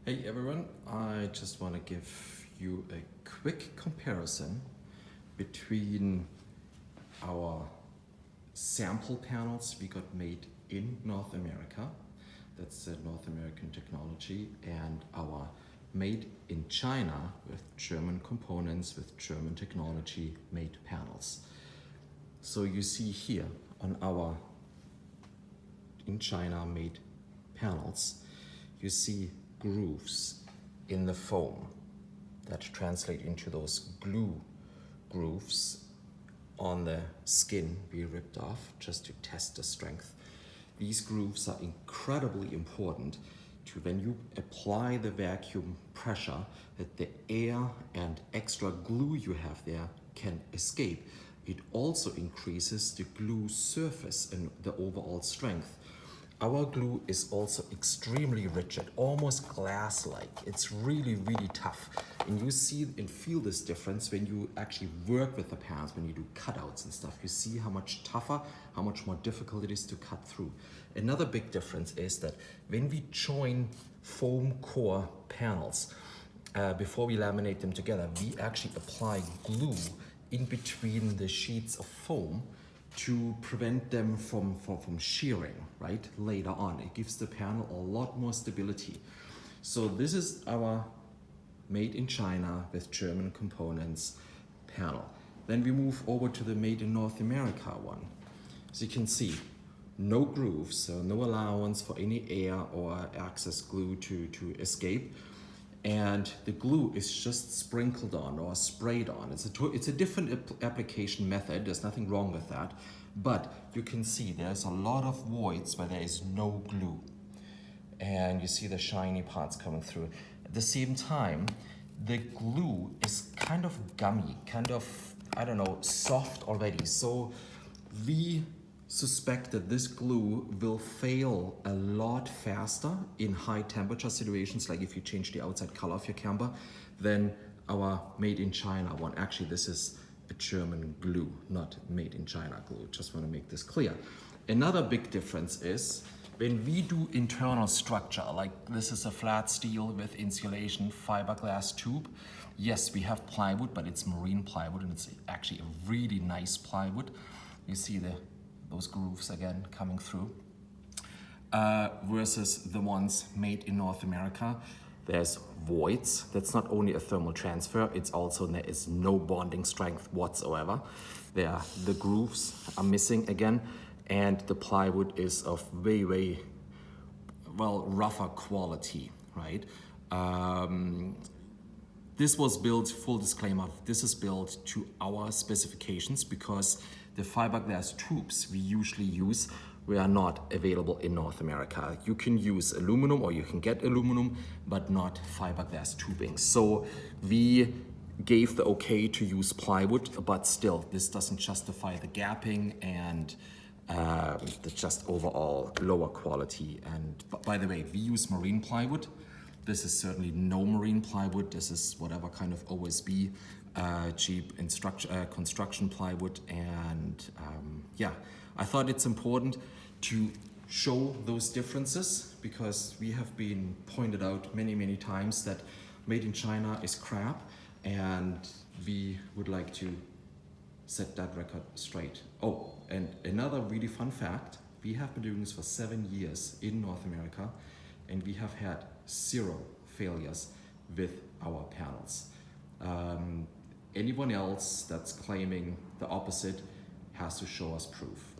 Hey everyone, I just want to give you a quick comparison between our sample panels we got made in North America, that's the North American technology, and our made in China with German components, with German technology made panels. So you see here on our in China made panels, you see grooves in the foam that translate into those glue grooves on the skin we ripped off just to test the strength. These grooves are incredibly important to when you apply the vacuum pressure that the air and extra glue you have there can escape. It also increases the glue surface and the overall strength. Our glue is also extremely rigid, almost glass-like. It's really, really tough. And you see and feel this difference when you actually work with the panels, when you do cutouts and stuff. You see how much tougher, how much more difficult it is to cut through. Another big difference is that when we join foam core panels, before we laminate them together, we actually apply glue in between the sheets of foam to prevent them from shearing, right, later on. It gives the panel a lot more stability. So this is our made in China with German components panel. Then we move over to the made in North America one. As you can see, no grooves, so no allowance for any air or excess glue to escape. And the glue is just sprinkled on or sprayed on. It's a different application method. There's nothing wrong with that. But you can see there's a lot of voids where there is no glue. And you see the shiny parts coming through. At the same time, the glue is kind of gummy, kind of, I don't know, soft already. So we suspect that this glue will fail a lot faster in high temperature situations, like if you change the outside color of your camber, than our made in China one. Actually, this is a German glue, not made in China glue. Just want to make this clear. Another big difference is when we do internal structure, like this is a flat steel with insulation fiberglass tube. Yes, we have plywood, but it's marine plywood, and it's actually a really nice plywood. You see those grooves again coming through, versus the ones made in North America. There's voids. That's not only a thermal transfer, it's also there is no bonding strength whatsoever. The grooves are missing again, and the plywood is of way, well, rougher quality, right? This was built, full disclaimer, this is built to our specifications because the fiberglass tubes we usually use were not available in North America. You can use aluminum or you can get aluminum, but not fiberglass tubing. So we gave the okay to use plywood, but still, this doesn't justify the gapping and the just overall lower quality. And by the way, we use marine plywood. This is certainly no marine plywood. This is whatever kind of OSB, cheap construction plywood. And yeah, I thought it's important to show those differences because we have been pointed out many times that made in China is crap, and we would like to set that record straight. Oh, and another really fun fact, we have been doing this for 7 years in North America, and we have had 0 failures with our panels. Anyone else that's claiming the opposite has to show us proof.